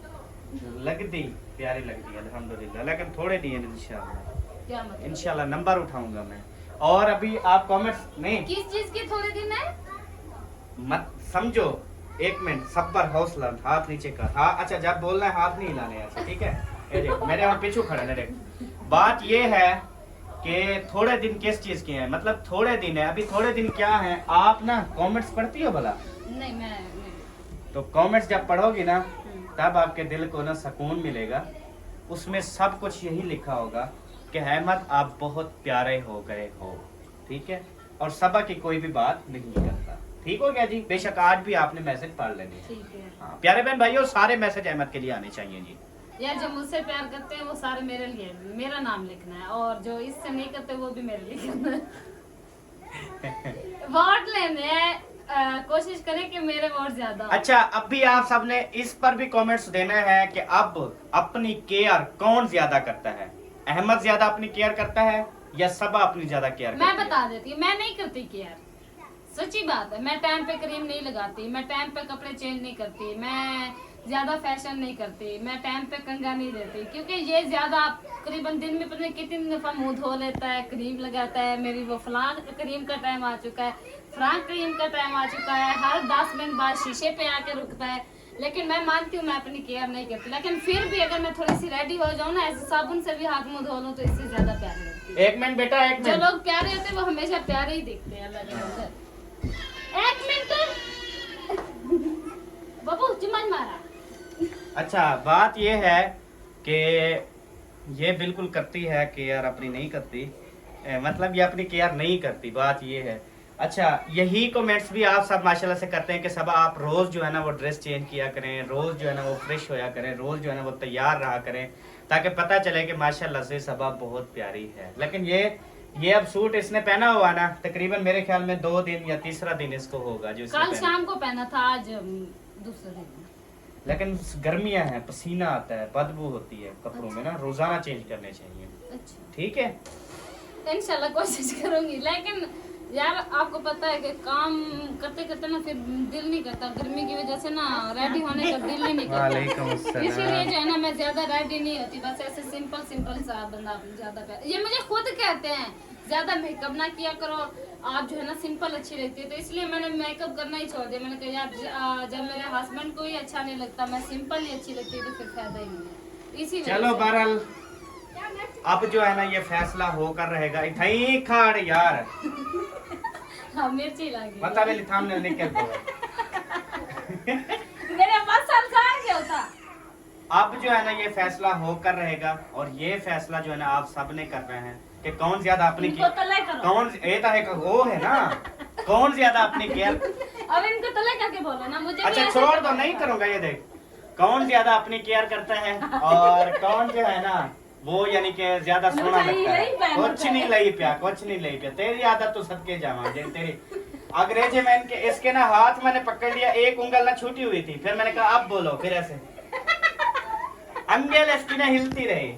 प्यारी लगती है अल्हम्दुलिल्लाह, लेकिन थोड़े दिए इंशाल्लाह। क्या मतलब? इंशाल्लाह नंबर उठाऊंगा मैं। और अभी आप कमेंट्स नहीं किस चीज के थोड़े दिन है? मत समझो, एक मिनट सब्र हौसला, हाथ नीचे कर। हाँ अच्छा जब बोलना है हाथ नहीं हिलाने ऐसे, ठीक है? ये देख मेरे और पीछू खड़े ने, देख बात ये है कि थोड़े दिन किस चीज के हैं, मतलब थोड़े दिन है। अभी थोड़े दिन क्या है, आप ना कमेंट्स पढ़ती हो भला? नहीं मैं नहीं। तो कमेंट्स जब पढ़ोगी ना तब आपके दिल को ना सुकून मिलेगा। उसमें सब कुछ यही लिखा होगा कि अहमद आप बहुत प्यारे हो गए हो, ठीक है? और सबा की कोई भी बात नहीं करता, ठीक हो गया जी? बेशक आज भी आपने मैसेज पढ़ लेने। ठीक है। हाँ प्यारे बहन भाइयों, सारे मैसेज अहमद के लिए आने चाहिए जी। यार जो मुझसे प्यार करते हैं वो सारे मेरे लिए, मेरा नाम लिखना है, और जो इससे नहीं करते वो भी मेरे लिए करना है। वोट लेने हैं, कोशिश करें कि मेरे वोट ज्यादा हो। अच्छा अब भी आप सबने इस पर भी कमेंट्स देना है कि अब अपनी केयर कौन ज्यादा करता है? अहमद ज्यादा अपनी केयर करता है या सबा अपनी ज्यादा केयर करती मैं है? बता देती हूँ, मैं नहीं करती केयर, सच्ची बात है। मैं टाइम पे क्रीम नहीं लगाती, मैं टाइम पे कपड़े चेंज नहीं करती, मैं ज्यादा फैशन नहीं करती, मैं टाइम पे कंघा नहीं देती, क्योंकि ये ज्यादा करीबन दिन में पता नहीं कितनी दफा मुंह धो लेता है, क्रीम लगाता है। मेरी वो फलान क्रीम का टाइम आ चुका है, फलान क्रीम का टाइम आ चुका है, हर 10 मिनट बाद शीशे पे आके रुकता है। लेकिन मैं मानती हूँ मैं अपनी केयर नहीं करती, लेकिन फिर भी अगर मैं थोड़ी सी रेडी हो जाऊँ ना, ऐसे साबुन से भी हाथ मुंह धो लूँ तो इससे ज्यादा प्यारी लगती है। एक मिनट बेटा, एक जो मिनट। लोग प्यारे होते हैं वो हमेशा प्यारे ही दिखते हैं। अलग अलग एक मिनट बाबू अच्छा बात ये है कि ये बिल्कुल करती है केयर, अपनी नहीं करती, मतलब ये अपनी केयर नहीं करती, बात ये है। अच्छा यही कमेंट्स भी आप सब माशाल्लाह से करते हैं कि सब आप रोज जो है ना वो ड्रेस चेंज किया करें, रोज जो है ना वो फ्रेश होया करें, रोज जो है ना वो तैयार रहा करें, ताकि पता चले कि माशाल्लाह से सबा बहुत प्यारी है। लेकिन ये अब सूट इसने पहना हुआ ना, तकरीबन मेरे ख्याल में 2 दिन या तीसरा दिन इसको होगा जो इसने कल पहना। शाम को पहना था, आज दूसरे दिन। लेकिन गर्मियां हैं, पसीना आता है, बदबू होती है कपड़ों में ना, रोजाना चेंज करने चाहिए। अच्छा ठीक है, इंशाल्लाह कोशिश करूंगी। लेकिन यार आपको पता है कि काम करते करते ना फिर दिल नहीं करता, गर्मी की वजह से ना रेडी होने का दिल ही नहीं करता। वालेकुम अस्सलाम। इसीलिए जो है ना मैं ज्यादा रेडी नहीं होती, बस ऐसे सिंपल सिंपल सा बंदा ज्यादा ये मुझे खुद कहते हैं ज्यादा मेकअप ना किया करो, आप जो है ना सिंपल अच्छी लगती है, तो इसलिए मैंने मेकअप करना ही छोड़ दिया। मैंने कहा यार जब मेरे हस्बैंड को ही अच्छा नहीं लगता, मैं सिंपल ही अच्छी लगती है, तो फिर फायदा ही नहीं है। इसी वजह चलो से। बहरहाल अब जो है ना ये फैसला होकर रहेगा। इथई खाड़ यार हाँ मिर्ची लगी मतलब ये थामने निकल पड़ा। मेरे मसल खा गया था। अब जो है ना ये फैसला होकर रहेगा, और ये फैसला जो है ना आप सब ने करना है कि कौन ज्यादा अपनी इनको तले करो। कौन ये तो एक वो है ना, कौन ज्यादा अपनी केयर। अब इनको तले करके बोलो ना, मुझे भी अच्छा ऐसे छोड़ करना दो, नहीं है। करूंगा, ये देख कौन ज्यादा अपनी केयर करता है और कौन जो है ना वो यानी कि ज्यादा सोना मुझे लगता है। यही पहनना कुछ नहीं लई पिया, कुछ नहीं लई पिया, तेरी आदत तो सबके जावा जे तेरी अंग्रेजी में इनके इसके ना हाथ मैंने पकड़ लिया, एक उंगल ना छूटी हुई थी, फिर मैंने कहा अब बोलो, फिर ऐसे अंगेल इसकी ना हिलती रही।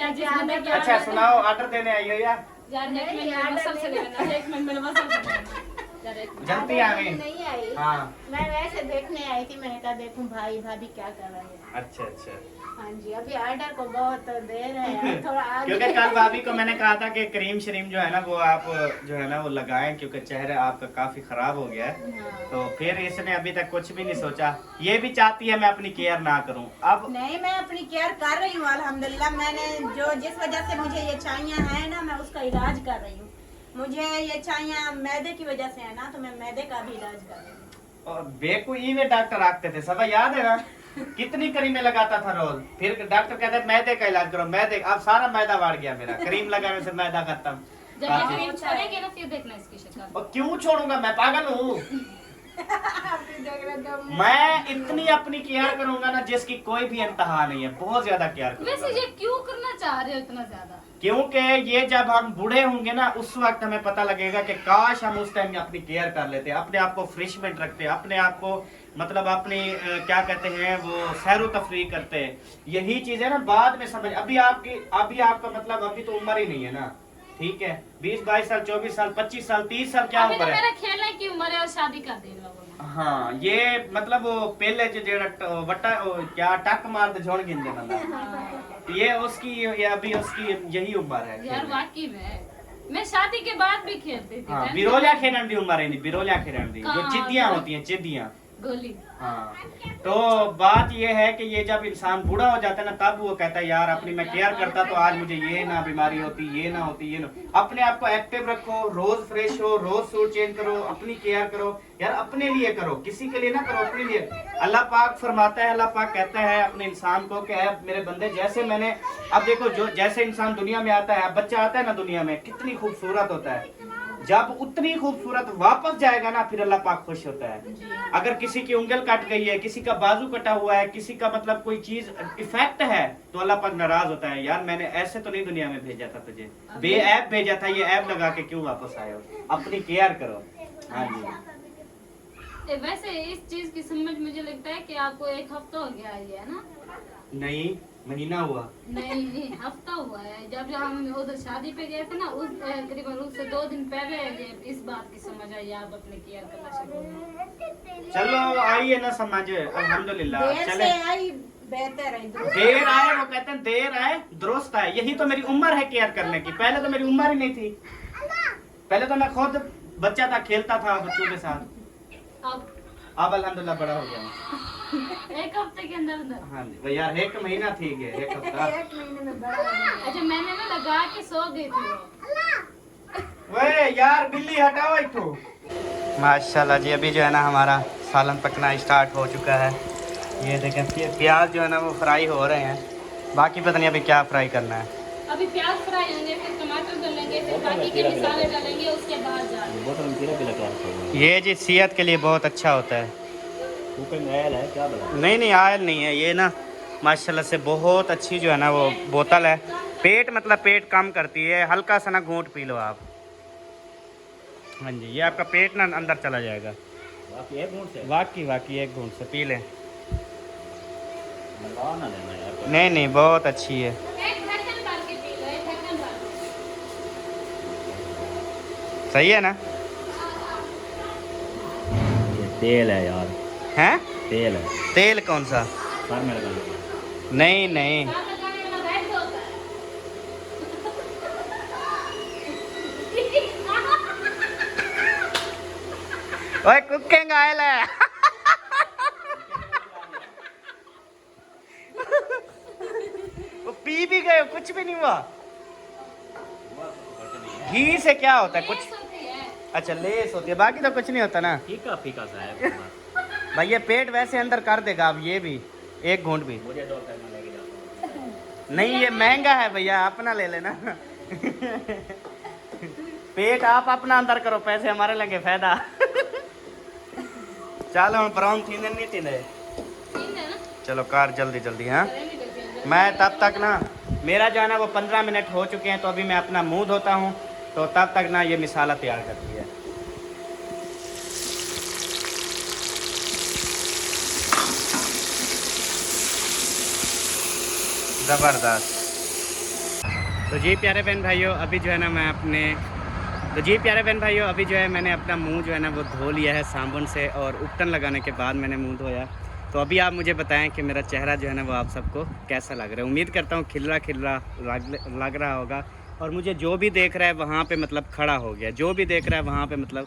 यार जिस बंदे की अच्छा सुनाओ, ऑर्डर देने आई हो या यार एक मिनट मेरे मसल से लेना, एक मिनट मेरे मसल से लेना। यार एक मिनट। जल्दी आ गई। नहीं आई। हाँ मैं वैसे देखने आई थी, मैंने कहा देखूं भाई भाभी क्या कर रहे हैं। अच्छा अच्छा, हाँ जी, अभी ऑर्डर को बहुत देर है, थोड़ा आगे। क्योंकि कल भाभी को मैंने कहा था कि क्रीम श्रीम जो है ना वो आप जो है ना वो लगाएं, क्योंकि चेहरा आपका काफी खराब हो गया है। तो फिर इसने अभी तक कुछ भी नहीं सोचा, ये भी चाहती है मैं अपनी केयर ना करूं। अब नहीं, मैं अपनी केयर कर रही हूँ अल्हम्दुलिल्लाह। मैंने जो जिस वजह से मुझे ये छाइयाँ हैं ना, मैं उसका इलाज कर रही हूँ। मुझे ये छाइयाँ मैदे की वजह से है ना, तो मैं मैदे का भी इलाज कर रही हूँ। और बेकू ये डॉक्टर आते थे सब, याद है ना कितनी क्रीमें लगाता था रोज, फिर डॉक्टर कहते मैदे का इलाज करो, मैदे। अब सारा मैदा बढ़ गया मेरा, क्रीम लगाने से मैदा खत्म। जब ये क्रीम छोड़ेंगे ना फिर देखना इसकी शक्ल। और क्यों छोड़ूंगा, मैं पागल हूँ। मैं इतनी अपनी केयर करूंगा ना जिसकी कोई भी इंतहा नहीं है, बहुत ज्यादा केयर वैसे करूंगा। ये क्यों करना चाह रहे हो इतना ज्यादा? क्योंकि ये जब हम बूढ़े होंगे ना उस वक्त हमें पता लगेगा कि काश हम उस टाइम अपनी केयर कर लेते, अपने आप को फ्रेशमेंट रखते, अपने आप को मतलब अपनी क्या कहते हैं वो सैरो तफरीह करते। यही चीजें ना बाद में समझ, अभी आपका मतलब अभी तो उम्र ही नहीं है ना, ठीक है 20-22 साल, 24 साल, 25 साल, 30 साल क्या अभी तो उम्र है। मेरा खेलने की उम्र है और शादी कर दी लोगों ने। हाँ ये मतलब वो पहले जो जेड़ा वटा क्या टक मार दे जोड़ गिनदे मतलब, ये उसकी ये अभी उसकी यही उम्र है यार खेलने। वाकई में मैं शादी के बाद भी खेलती थी। हाँ बिरोलिया खेलन दी उम्र है नहीं, बिरोलिया खेलन दी जो कहाँ? चिद्दियां होती हैं, चिद्दियां। गोली। हाँ तो बात ये है कि ये जब इंसान बूढ़ा हो जाता है ना तब वो कहता है यार अपनी मैं केयर करता तो आज मुझे ये ना बीमारी होती, ये ना होती, ये ना। अपने आप को एक्टिव रखो, रोज फ्रेश हो, रोज सूट चेंज करो, अपनी केयर करो यार, अपने लिए करो, किसी के लिए ना करो, अपने लिए। अल्लाह पाक फरमाता है, अल्लाह पाक कहता है अपने इंसान को कि ऐ मेरे बंदे, जैसे मैंने अब देखो जो जैसे इंसान दुनिया में आता है, बच्चा आता है ना दुनिया में, कितनी खूबसूरत होता है, जब उतनी खूबसूरत वापस जाएगा ना फिर अल्लाह पाक खुश होता है। अगर किसी की उंगल कट गई है, किसी का बाजू कटा हुआ है, किसी का मतलब कोई चीज इफेक्ट है तो अल्लाह पाक नाराज होता है, यार मैंने ऐसे तो नहीं दुनिया में भेजा था तुझे, बेऐब भेजा था, ये ऐब लगा के क्यों वापस आए हो। अपनी केयर करो। हाँ जी वैसे इस चीज की समझ मुझे लगता है कि आपको 1 हफ्ता हो गया है ना? नहीं महीना हुआ। नहीं हफ्ता हुआ है। जब हम उधर शादी पे गए थे ना उस करीबन उससे 2 दिन पहले ये इस बात की समझ आई आप अपने केयर करना शुरू करें। चलो आइए ना समझ, अल्हम्दुलिल्लाह देर चले। से आई बेहतर है, दुरुस्त। देर आए वो कहते हैं, देर आए दुरुस्त आए, यही तो मेरी उम्र है केयर करने की। पहले तो मेरी उम्र ही नहीं थी, पहले तो मैं खुद बच्चा था, खेलता था बच्चों के साथ। अब अल्हम्दुलिल्लाह बड़ा हो गया हूँ। 1 हफ्ते के अंदर अंदर। हाँ जी भाई यार 1 महीना थी गए, 1 हफ्ता। 1 महीने में बड़ा हो गया। अच्छा मैंने ना लगा के सो गई थी वो। वे यार बिल्ली हटाओ इथो। माशाल्लाह जी अभी जो है ना हमारा सालन पकना स्टार्ट हो चुका है। ये देखें प्याज जो है ना वो फ्राई हो रहे हैं, बाकी पता नहीं अभी क्या फ्राई करना है। अभी प्याज फ्राई होंगे, फिर टमाटर डालेंगे, फिर बाकी के मसाले डालेंगे, उसके बाद जाएंगे। ये जी सेहत के लिए बहुत अच्छा होता है। आयल है क्या बोला? नहीं नहीं आयल नहीं है ये ना, माशाल्लाह से बहुत अच्छी जो है ना वो बोतल है। पेट मतलब पेट कम करती है, हल्का सा ना घूंट पी लो आप। हाँ जी, ये आपका पेट ना अंदर चला जाएगा। बाकी एक घूंट से वाकई एक घूंट से पी लें। ना लेना यार। नहीं नहीं बहुत अच्छी है। एक ढक्कन भर के पी लो, एक ढक्कन भर। सही है ना? ये तेल है यार, हैं? तेल है। तेल कौन सा? सर में लगाना। नहीं नहीं साथ लगाने वाला रेड होता है। ओए कुकिंग आयल है। वो पी भी गए, कुछ भी नहीं हुआ। घी से क्या होता है कुछ? लेस होती है। अच्छा लेस होती है, बाकी तो कुछ नहीं होता ना। फीका फीका सा है। भाई ये पेट वैसे अंदर कर देगा। अब ये भी एक घूंट भी मुझे दो करना लेके जाता हूँ। नहीं, ये महंगा है भैया, अपना ले लेना। पेट आप अपना अंदर करो, पैसे हमारे लगे फायदा। चलो हम ब्राउन थी नहीं थी नहीं। ठीक है ना? चलो कार जल्दी जल्दी। हाँ करेंगे जल्दी। मैं तब तक ना, मेरा जो है ना वो 15 मिनट हो चुके हैं, तो अभी मैं अपना मुंह धोता हूँ, तो तब तक ना ये मिसाला तैयार करती है। ज़बरदस्त। तो जी प्यारे बहन भाइयों, अभी जो है ना मैं अभी जो है मैंने अपना मुंह जो है ना वो धो लिया है साबुन से, और उपटन लगाने के बाद मैंने मुंह धोया। तो अभी आप मुझे बताएं कि मेरा चेहरा जो है ना वो आप सबको कैसा लग रहा है। उम्मीद करता हूँ खिलरा खिलरा लग रहा होगा। और मुझे जो भी देख रहा है वहाँ पे मतलब खड़ा हो गया, जो भी देख रहा है वहाँ पे मतलब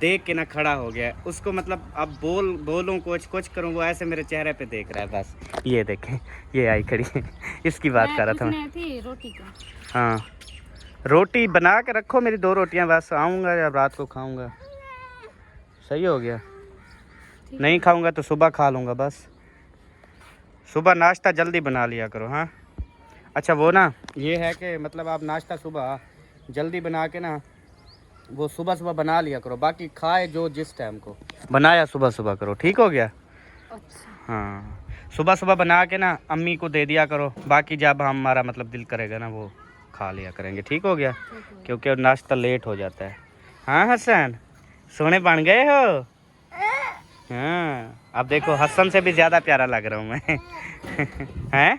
देख के ना खड़ा हो गया उसको, मतलब अब बोलूँ कुछ करूँ, वो ऐसे मेरे चेहरे पे देख रहा है बस। ये देखें, ये आई खड़ी है, इसकी बात कर रहा था मैं। थी रोटी का। हाँ रोटी बना के रखो, मेरी 2 रोटियां, बस आऊँगा या रात को खाऊँगा। सही हो गया। नहीं खाऊँगा तो सुबह खा लूँगा बस। सुबह नाश्ता जल्दी बना लिया करो। हाँ अच्छा वो ना ये है कि मतलब आप नाश्ता सुबह जल्दी बना के ना वो सुबह बना लिया करो, बाकी खाए जो जिस टाइम को बनाया सुबह करो। ठीक हो गया? अच्छा। हाँ सुबह बना के ना अम्मी को दे दिया करो, बाकी जब हमारा मतलब दिल करेगा ना वो खा लिया करेंगे। ठीक हो गया? क्योंकि नाश्ता लेट हो जाता है। हाँ हसन सोने बन गए हो? हाँ अब देखो हसन से भी ज़्यादा प्यारा लग रहा हूँ मैं। हैं?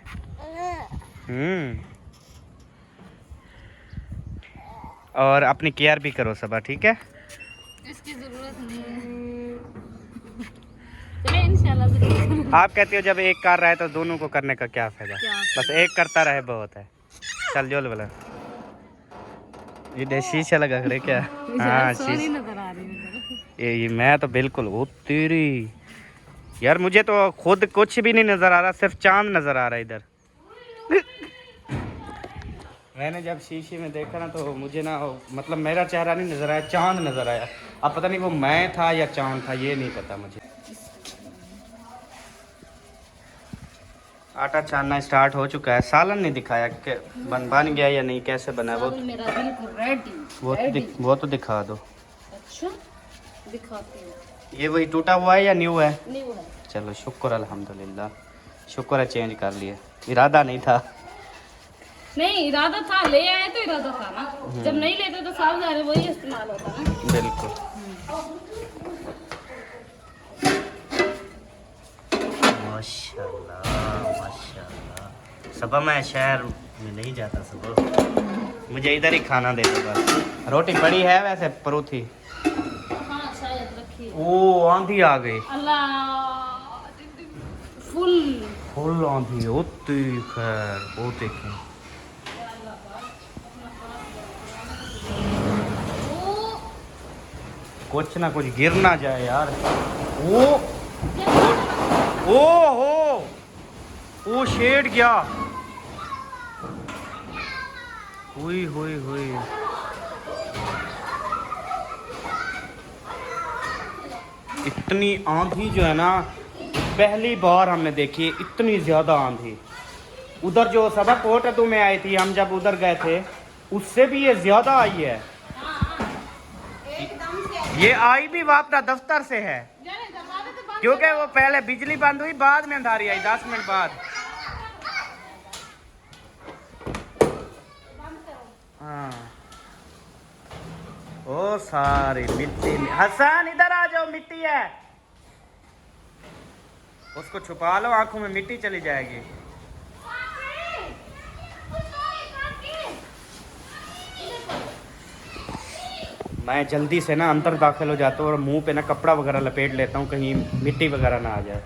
और अपनी केयर भी करो सबा, ठीक है? इसकी जरूरत नहीं है। चले इंशाल्लाह। आप कहती हो जब एक कर रहा है तो दोनों को करने का क्या फायदा? बस एक करता रहे बहुत है। चल जोल वाला ये शीशा लगा करे क्या? हाँ शीशा नजर आ रही है। ये मैं तो बिल्कुल वो तेरी यार, मुझे तो खुद कुछ भी नहीं नजर आ रहा, सिर्फ चांद नजर आ रहा है इधर। मैंने जब शीशे में देखा ना तो मुझे ना मतलब मेरा चेहरा नहीं नजर आया, चांद नजर आया। अब पता नहीं वो मैं था या चांद था, ये नहीं पता मुझे। आटा छानना स्टार्ट हो चुका है। सालन नहीं दिखाया कि बन गया या नहीं, कैसे बना है वो? मेरा बिल्कुल रेडी। वो तो दिखा दो। अच्छा दिखाती हूँ। ये वही टूटा हुआ है या न्यू है? न्यू है। चलो शुक्र अल्हम्दुलिल्लाह, शुक्र है चेंज कर लिए, इरादा नहीं था। नहीं इरादा था, ले आए तो इरादा था ना। जब नहीं लेते तो साल जा रहे वही इस्तेमाल होता ना। बिल्कुल। माशाल्लाह माशाल्लाह। सबा मैं शहर में नहीं जाता, सबा मुझे इधर ही खाना दे दो बस। रोटी पड़ी है वैसे परोठी। हाँ शायद रखी है। ओ आंधी आ गई। अल्लाह फुल आंधी होती। खैर वो देखें कुछ ना कुछ गिर ना जाए यार। ओ शेड गया। हुई इतनी आंधी जो है ना पहली बार हमने देखी इतनी ज़्यादा आंधी। उधर जो सबा कोट में आई थी, हम जब उधर गए थे उससे भी ये ज़्यादा आई है। एकदम से ये आई भी वापरा दफ्तर से है, क्योंकि वो पहले बिजली बंद हुई, बाद में अंधारी आई 10 मिनट बाद। हाँ, ओ सारी मिट्टी। हसन इधर आ जाओ, मिट्टी है, उसको छुपा लो, आंखों में मिट्टी चली जाएगी। मैं जल्दी से ना अंदर दाखिल हो जाता हूँ और मुंह पे ना कपड़ा वगैरह लपेट लेता हूँ, कहीं मिट्टी वगैरह ना आ जाए।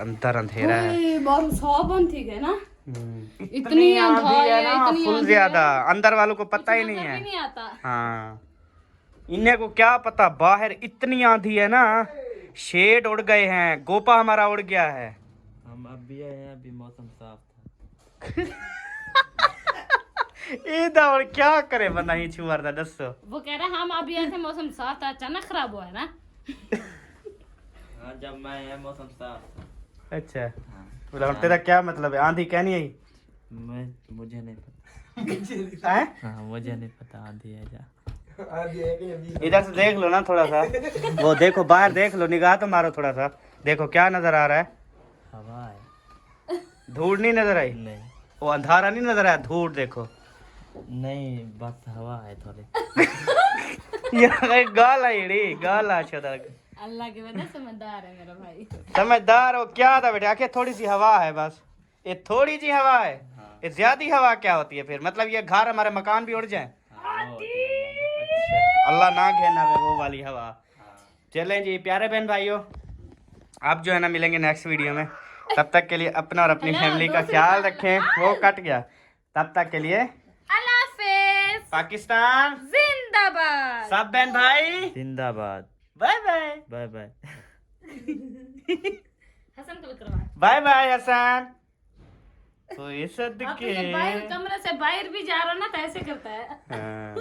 अंदर अंधेरा है। बंद थी गए ना, इतनी आंधी है ना, इतनी फुल आंधी ज्यादा। अंदर वालों को पता ही नहीं है। नहीं आता। हाँ, इन्हें को क्या पता, बाहर इतनी आंधी है ना, शेड उड़ गए हैं, गोपा हमारा उड़ गया है। हम अभी आए हैं, अभी मौसम साफ था। इधर और क्या करे बना ही छुआर था, दसो। वो कह रहे हम अभी आए थे, मौसम साफ था, अचानक खराब हुआ है ना। हाँ, जब मैं आया मौसम साफ था। अच्छा, बोला तेरा क्या मतलब है, आंधी कहनी आई? मुझे नहीं पता। हैं? हाँ, मुझे नहीं पता आंधी है जा। इधर से देख लो ना थोड़ा सा, वो देखो बाहर देख लो, निगाह तो मारो थोड़ा सा, देखो क्या नजर आ रहा है। हवा है। धूड़ नहीं नजर आई? नहीं वो अंधारा नहीं नजर आया, धूड़ देखो। नहीं, बस हवा है थोड़ी। यार गाला ईड़ी गाला शदक। अल्लाह की वजह समझदार है मेरा भाई। समझदार हो क्या था बेटा, आखिर थोड़ी सी हवा है बस, ये थोड़ी सी हवा है। ये ज्यादा हवा क्या होती है फिर, मतलब ये घर हमारे मकान भी उड़ जाए। अल्लाह ना घेना वे वो वाली हवा। चलें जी प्यारे बहन भाइयों, आप जो है ना मिलेंगे नेक्स्ट वीडियो में। तब तक के लिए अपना और अपनी फैमिली का ख्याल रखें। वो कट गया। तब तक के लिए अल्लाह हाफिज। पाकिस्तान जिंदाबाद। सब बहन भाई जिंदाबाद। Bye bye. Bye bye. Hasan को भी करवा। Bye bye Hasan. तो ये सब अब तो ये बाहर कमरे से बाहर भी जा रहा ना, तो ऐसे करता है। हाँ।